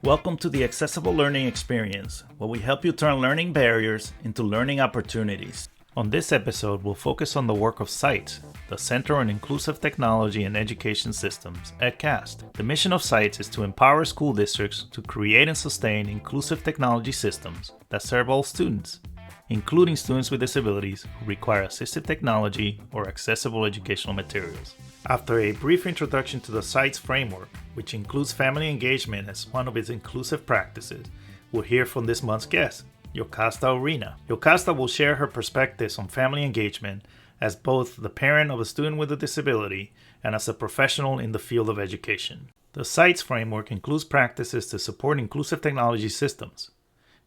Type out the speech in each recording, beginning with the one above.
Welcome to the Accessible Learning Experience, where we help you turn learning barriers into learning opportunities. On this episode, we'll focus on the work of CITES, the Center on Inclusive Technology and Education Systems at CAST. The mission of CITES is to empower school districts to create and sustain inclusive technology systems that serve all students, including students with disabilities who require assistive technology or accessible educational materials. After a brief introduction to the CITES framework, which includes family engagement as one of its inclusive practices, we'll hear from this month's guest, Yokasta Urena. Yokasta will share her perspectives on family engagement as both the parent of a student with a disability and as a professional in the field of education. The CITES framework includes practices to support inclusive technology systems,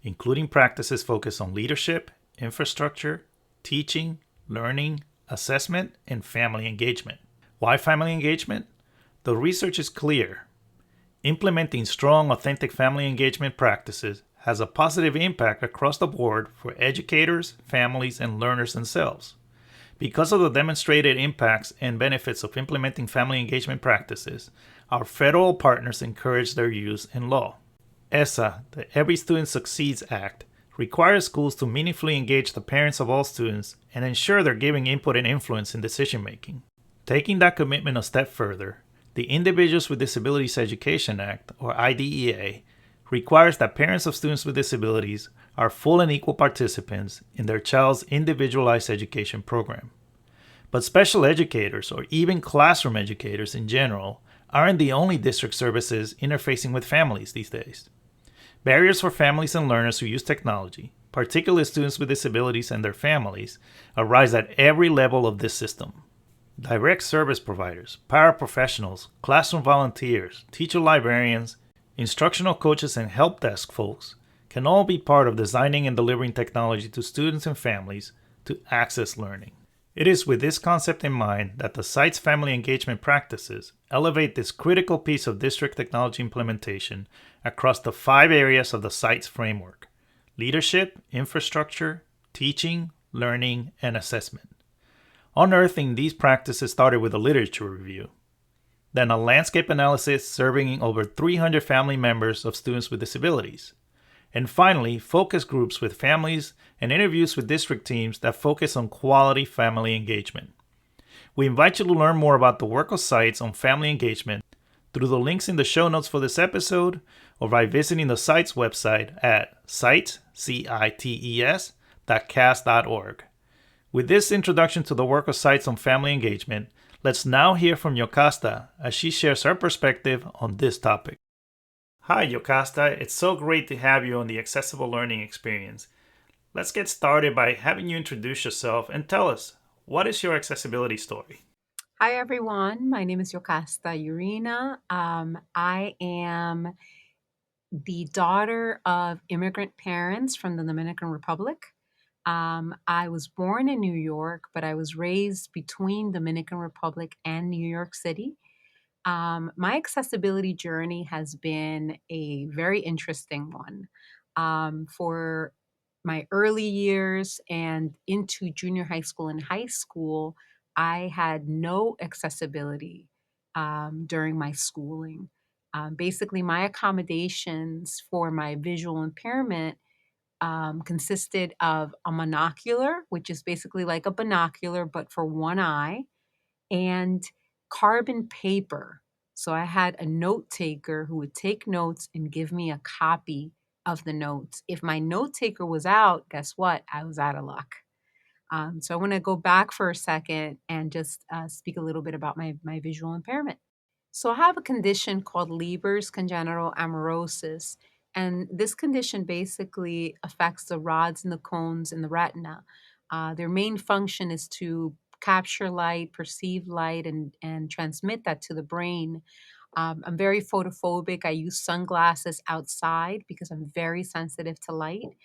including practices focused on leadership, infrastructure, teaching, learning, assessment, and family engagement. Why family engagement? The research is clear. Implementing strong, authentic family engagement practices has a positive impact across the board for educators, families, and learners themselves. Because of the demonstrated impacts and benefits of implementing family engagement practices, our federal partners encourage their use in law. ESSA, the Every Student Succeeds Act, requires schools to meaningfully engage the parents of all students and ensure they're giving input and influence in decision-making. Taking that commitment a step further, the Individuals with Disabilities Education Act, or IDEA, requires that parents of students with disabilities are full and equal participants in their child's individualized education program. But special educators, or even classroom educators in general, aren't the only district services interfacing with families these days. Barriers for families and learners who use technology, particularly students with disabilities and their families, arise at every level of this system. Direct service providers, paraprofessionals, classroom volunteers, teacher librarians, instructional coaches, and help desk folks can all be part of designing and delivering technology to students and families to access learning. It is with this concept in mind that the CITES family engagement practices elevate this critical piece of district technology implementation across the 5 areas of the CITES framework: leadership, infrastructure, teaching, learning, and assessment. Unearthing these practices started with a literature review, then a landscape analysis surveying over 300 family members of students with disabilities, and finally, focus groups with families and interviews with district teams that focus on quality family engagement. We invite you to learn more about the work of CITES on family engagement through the links in the show notes for this episode or by visiting the CITES website at cites.cast.org. With this introduction to the work of CITES on family engagement, let's now hear from Yokasta as she shares her perspective on this topic. Hi, Yokasta. It's so great to have you on the Accessible Learning Experience. Let's get started by having you introduce yourself and tell us, what is your accessibility story? Hi, everyone. My name is Yokasta Urena. I am the daughter of immigrant parents from the Dominican Republic. I was born in New York, but I was raised between Dominican Republic and New York City. My accessibility journey has been a very interesting one. For my early years and into junior high school and high school, I had no accessibility during my schooling. Basically, my accommodations for my visual impairment consisted of a monocular, which is basically like a binocular, but for one eye, and carbon paper. So I had a note taker who would take notes and give me a copy of the notes. If my note taker was out, guess what? I was out of luck. So I want to go back for a second and just speak a little bit about my visual impairment. So I have a condition called Leber's congenital amaurosis, and this condition basically affects the rods and the cones in the retina. Their main function is to capture light, perceive light, and transmit that to the brain. I'm very photophobic. I use sunglasses outside because I'm very sensitive to light.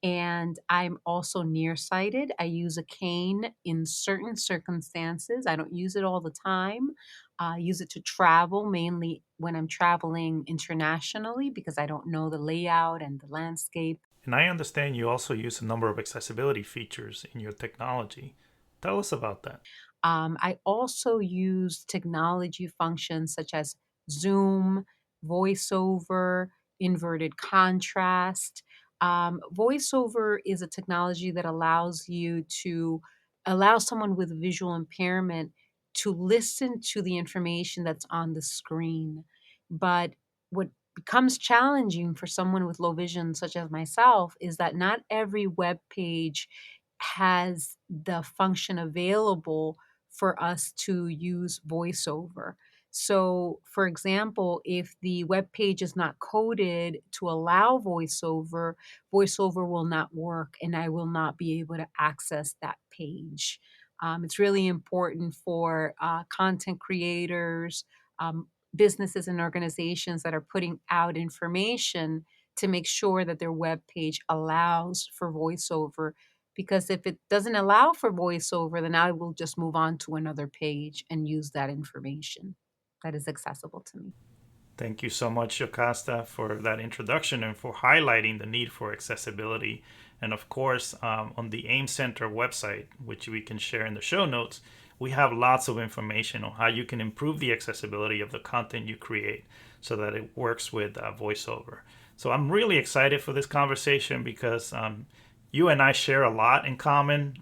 And I'm also nearsighted. I use a cane in certain circumstances. I don't use it all the time. I use it to travel, mainly when I'm traveling internationally because I don't know the layout and the landscape. And I understand you also use a number of accessibility features in your technology. Tell us about that. I also use technology functions such as Zoom, VoiceOver, inverted contrast. Voiceover is a technology that allows you to allow someone with visual impairment to listen to the information that's on the screen. But what becomes challenging for someone with low vision, such as myself, is that not every web page has the function available for us to use voiceover. So, for example, if the web page is not coded to allow voiceover, voiceover will not work and I will not be able to access that page. It's really important for content creators, businesses, and organizations that are putting out information to make sure that their web page allows for voiceover. Because if it doesn't allow for voiceover, then I will just move on to another page and use that information that is accessible to me. Thank you so much, Yokasta, for that introduction and for highlighting the need for accessibility. And of course, on the AIM Center website, which we can share in the show notes, we have lots of information on how you can improve the accessibility of the content you create so that it works with VoiceOver. So I'm really excited for this conversation because you and I share a lot in common.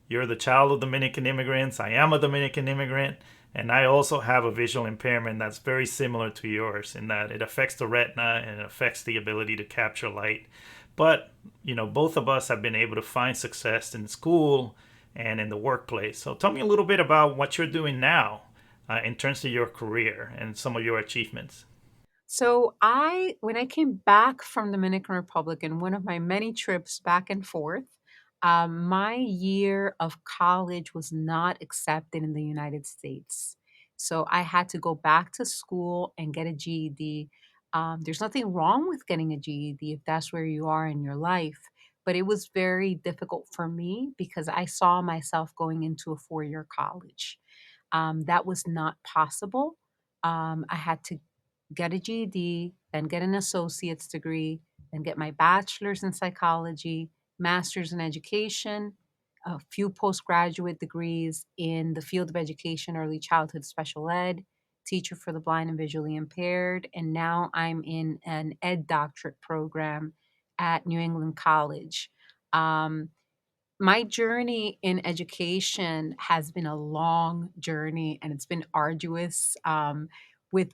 You're the child of Dominican immigrants. I am a Dominican immigrant. And I also have a visual impairment that's very similar to yours in that it affects the retina and it affects the ability to capture light. But, both of us have been able to find success in school and in the workplace. So tell me a little bit about what you're doing now in terms of your career and some of your achievements. So when I came back from Dominican Republic in one of my many trips back and forth, my year of college was not accepted in the United States. So I had to go back to school and get a GED. There's nothing wrong with getting a GED if that's where you are in your life. But it was very difficult for me because I saw myself going into a 4-year college. That was not possible. I had to get a GED, then get an associate's degree, then get my bachelor's in psychology, master's in education, a few postgraduate degrees in the field of education, early childhood special ed, teacher for the blind and visually impaired, and now I'm in an ed doctorate program at New England College. Um, my journey in education has been a long journey and it's been arduous, with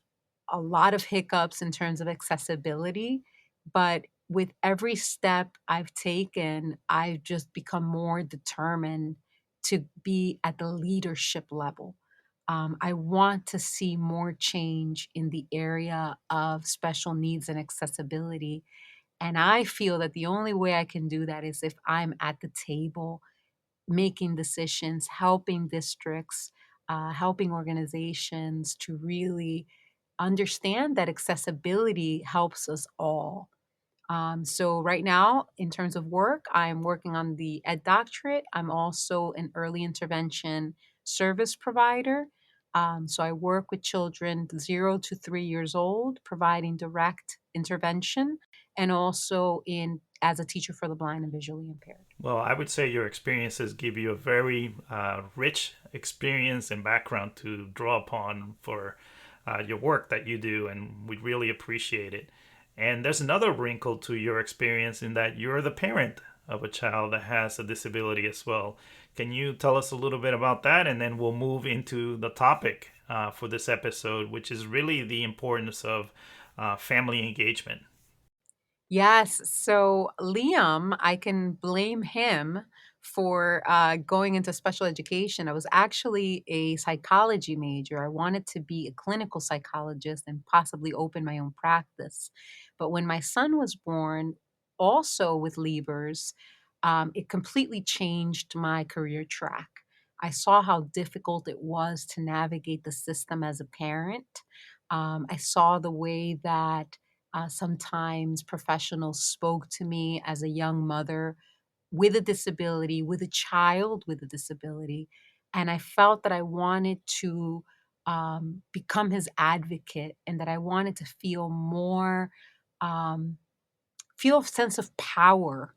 a lot of hiccups in terms of accessibility. But with every step I've taken, I've just become more determined to be at the leadership level. I want to see more change in the area of special needs and accessibility, and I feel that the only way I can do that is if I'm at the table making decisions, helping districts, helping organizations to really understand that accessibility helps us all. So right now, in terms of work, I'm working on the Ed Doctorate. I'm also an early intervention service provider. So I work with children 0 to 3 years old, providing direct intervention, and also in as a teacher for the blind and visually impaired. Well, I would say your experiences give you a very rich experience and background to draw upon for your work that you do, and we really appreciate it. And there's another wrinkle to your experience in that you're the parent of a child that has a disability as well. Can you tell us a little bit about that? And then we'll move into the topic for this episode, which is really the importance of family engagement. Yes. So Liam, I can blame him for going into special education. I was actually a psychology major. I wanted to be a clinical psychologist and possibly open my own practice. But when my son was born, also with Leber's, it completely changed my career track. I saw how difficult it was to navigate the system as a parent. I saw the way that sometimes professionals spoke to me as a young mother with a disability, with a child with a disability. And I felt that I wanted to become his advocate and that I wanted to feel more, um, feel a sense of power.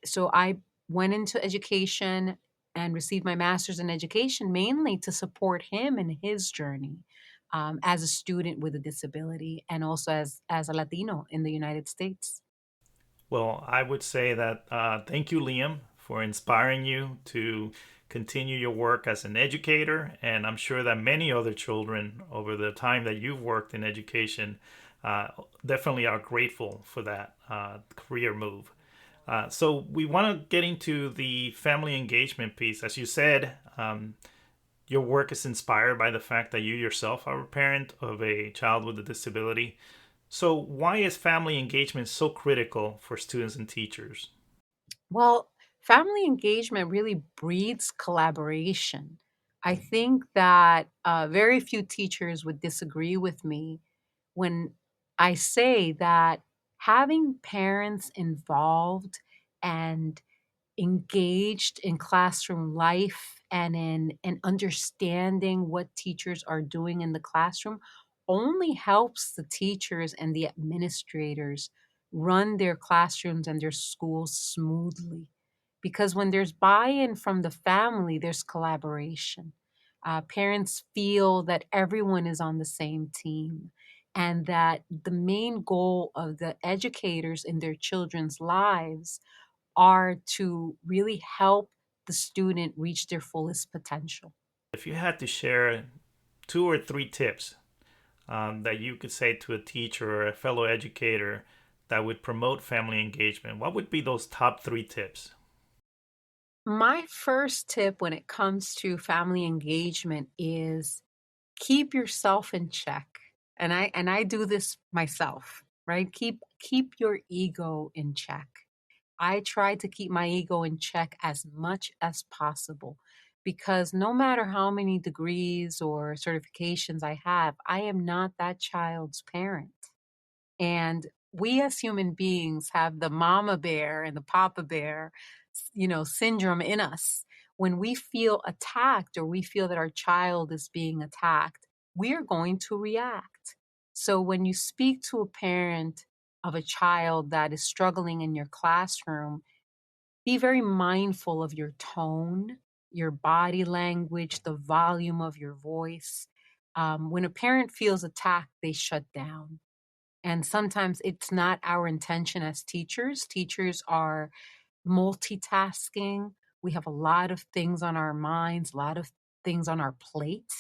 So I went into education and received my master's in education mainly to support him in his journey. as a student with a disability and also as a Latino in the United States. Well, I would say that thank you, Liam, for inspiring you to continue your work as an educator. And I'm sure that many other children over the time that you've worked in education uh, definitely are grateful for that career move. So we want to get into the family engagement piece. As you said, your work is inspired by the fact that you yourself are a parent of a child with a disability. So, why is family engagement so critical for students and teachers? Well, family engagement really breeds collaboration. I think that very few teachers would disagree with me when I say that having parents involved and engaged in classroom life and in understanding what teachers are doing in the classroom only helps the teachers and the administrators run their classrooms and their schools smoothly. Because when there's buy-in from the family, there's collaboration. Parents feel that everyone is on the same team and that the main goal of the educators in their children's lives are to really help the student reach their fullest potential. If you had to share 2 or 3 tips that you could say to a teacher or a fellow educator that would promote family engagement, what would be those top 3 tips? My first tip when it comes to family engagement is keep yourself in check. And I do this myself, right? Keep your ego in check. I try to keep my ego in check as much as possible because no matter how many degrees or certifications I have, I am not that child's parent. And we as human beings have the mama bear and the papa bear, syndrome in us. When we feel attacked or we feel that our child is being attacked, we are going to react. So when you speak to a parent of a child that is struggling in your classroom, be very mindful of your tone, your body language, the volume of your voice. When a parent feels attacked, they shut down, and sometimes it's not our intention as teachers. Teachers are multitasking. We have a lot of things on our minds, a lot of things on our plate.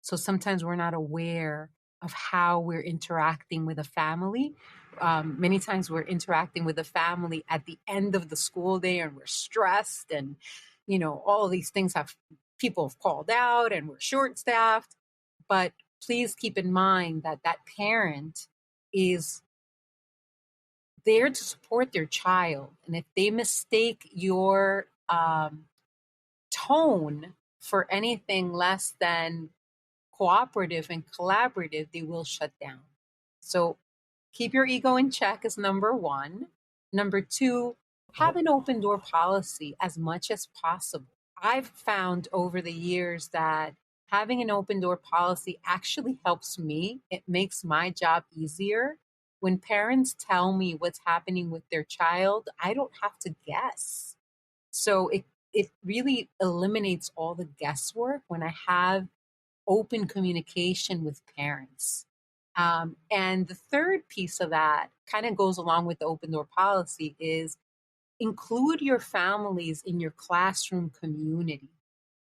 So sometimes we're not aware of how we're interacting with a family. Many times we're interacting with a family at the end of the school day and we're stressed and, all of these things have people have called out and we're short staffed. But please keep in mind that that parent is there to support their child. And if they mistake your tone for anything less than cooperative and collaborative, they will shut down. So keep your ego in check is number one. Number two, have an open door policy as much as possible. I've found over the years that having an open door policy actually helps me. It makes my job easier. When parents tell me what's happening with their child, I don't have to guess. So it really eliminates all the guesswork when I have open communication with parents. And the third piece of that kind of goes along with the open door policy is include your families in your classroom community.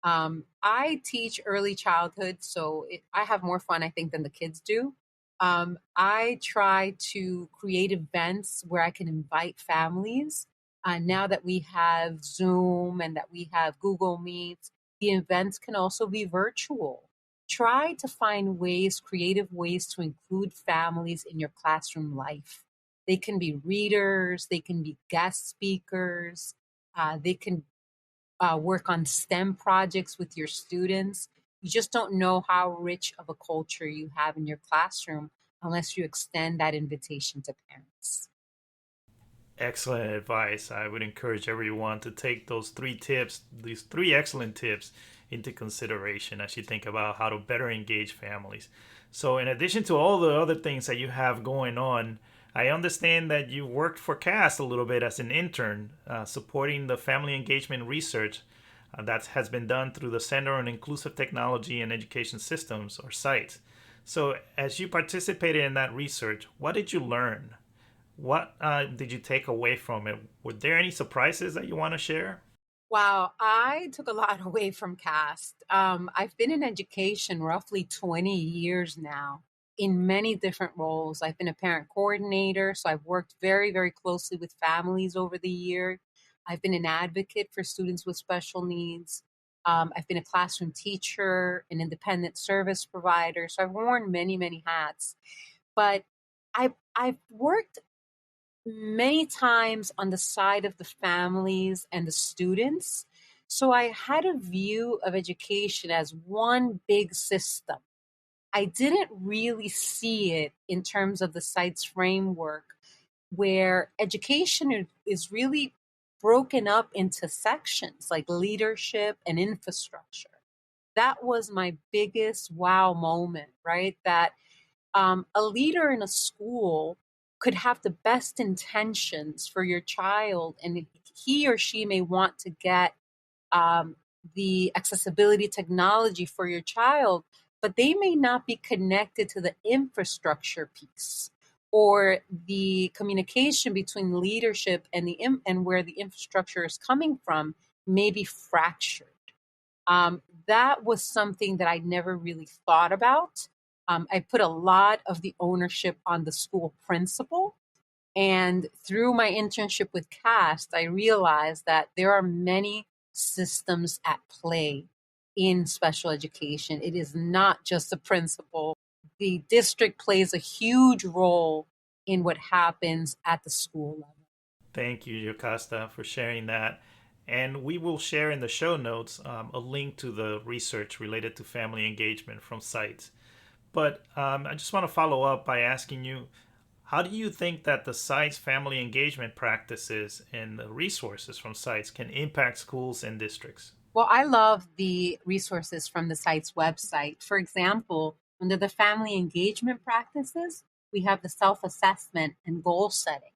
I teach early childhood, so I have more fun, I think, than the kids do. I try to create events where I can invite families. Now that we have Zoom and that we have Google Meets, the events can also be virtual. Try to find ways, creative ways to include families in your classroom life. They can be readers, they can be guest speakers, they can work on STEM projects with your students. You just don't know how rich of a culture you have in your classroom unless you extend that invitation to parents. Excellent advice. I would encourage everyone to take those 3 tips, these 3 excellent tips, into consideration as you think about how to better engage families. So, in addition to all the other things that you have going on, I understand that you worked for CAST a little bit as an intern, supporting the family engagement research that has been done through the Center on Inclusive Technology and Education Systems, or CITES. So, as you participated in that research, what did you learn? What did you take away from it? Were there any surprises that you want to share? Wow, I took a lot away from CAST. I've been in education roughly 20 years now in many different roles. I've been a parent coordinator, so I've worked very, very closely with families over the year. I've been an advocate for students with special needs. I've been a classroom teacher, an independent service provider. So I've worn many, many hats. But I've worked many times on the side of the families and the students. So I had a view of education as one big system. I didn't really see it in terms of the CITES framework, where education is really broken up into sections like leadership and infrastructure. That was my biggest wow moment, right? That a leader in a school could have the best intentions for your child, and he or she may want to get um, the accessibility technology for your child, but they may not be connected to the infrastructure piece or the communication between leadership and and where the infrastructure is coming from may be fractured. That was something that I never really thought about. I put a lot of the ownership on the school principal. And through my internship with CAST, I realized that there are many systems at play in special education. It is not just the principal. The district plays a huge role in what happens at the school level. Thank you, Yokasta, for sharing that. And we will share in the show notes a link to the research related to family engagement from CITES. But I just want to follow up by asking you, how do you think that the CITES family engagement practices and the resources from CITES can impact schools and districts? Well, I love the resources from the site's website. For example, under the family engagement practices, we have the self assessment and goal setting.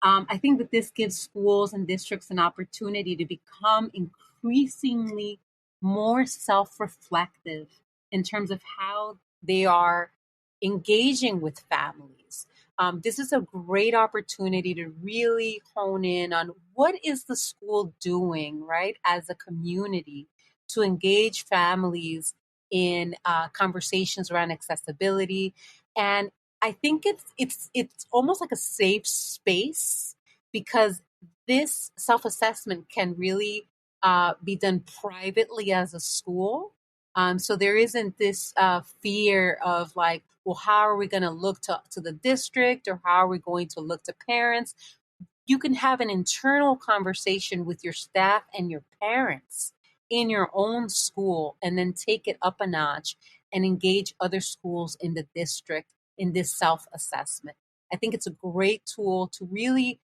I think that this gives schools and districts an opportunity to become increasingly more self reflective in terms of how they are engaging with families. This is a great opportunity to really hone in on what is the school doing, right, as a community to engage families in conversations around accessibility. And I think it's almost like a safe space because this self assessment can really be done privately as a school. So there isn't this fear of like, well, how are we going to look to the district or how are we going to look to parents? You can have an internal conversation with your staff and your parents in your own school and then take it up a notch and engage other schools in the district in this self assessment. I think it's a great tool to really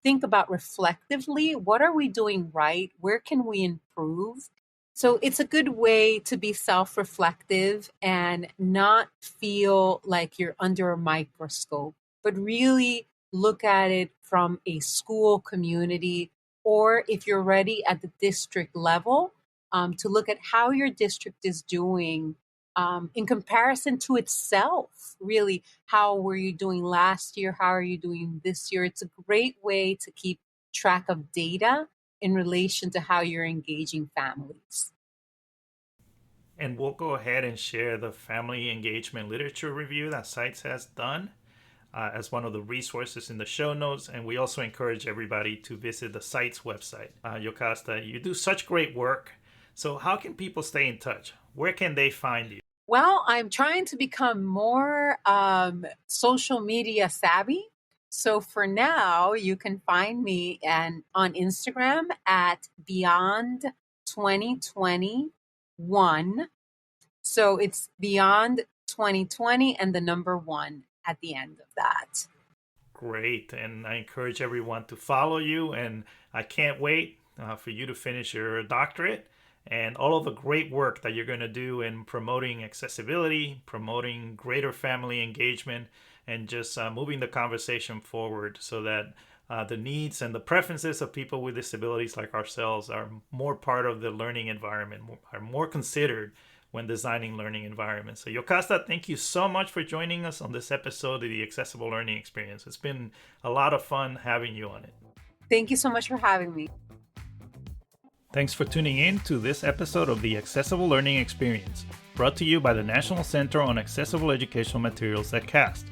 think about reflectively, what are we doing right? Where can we improve? So it's a good way to be self reflective and not feel like you're under a microscope, but really look at it from a school community, or if you're ready at the district level, to look at how your district is doing in comparison to itself. Really, how were you doing last year? How are you doing this year? It's a great way to keep track of data in relation to how you're engaging families. And we'll go ahead and share the family engagement literature review that CITES has done as one of the resources in the show notes. And we also encourage everybody to visit the CITES website. Yokasta, you do such great work. So, how can people stay in touch? Where can they find you? Well, I'm trying to become more social media savvy. So for now, you can find me on Instagram at Beyond 2021. So it's Beyond 2020 and the number one at the end of that. Great. And I encourage everyone to follow you. And I can't wait for you to finish your doctorate and all of the great work that you're going to do in promoting accessibility, promoting greater family engagement, and just moving the conversation forward so that the needs and the preferences of people with disabilities like ourselves are more part of the learning environment, are more considered when designing learning environments. So Yokasta, thank you so much for joining us on this episode of the Accessible Learning Experience. It's been a lot of fun having you on it. Thank you so much for having me. Thanks for tuning in to this episode of the Accessible Learning Experience, brought to you by the National Center on Accessible Educational Materials at CAST.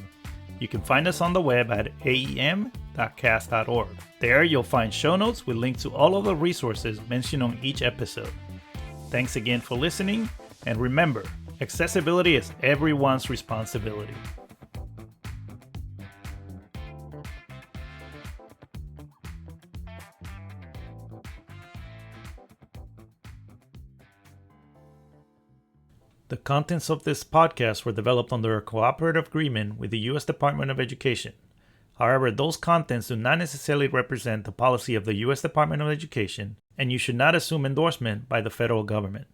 You can find us on the web at aem.cast.org. There you'll find show notes with links to all of the resources mentioned on each episode. Thanks again for listening, and remember, accessibility is everyone's responsibility. The contents of this podcast were developed under a cooperative agreement with the U.S. Department of Education. However, those contents do not necessarily represent the policy of the U.S. Department of Education, and you should not assume endorsement by the federal government.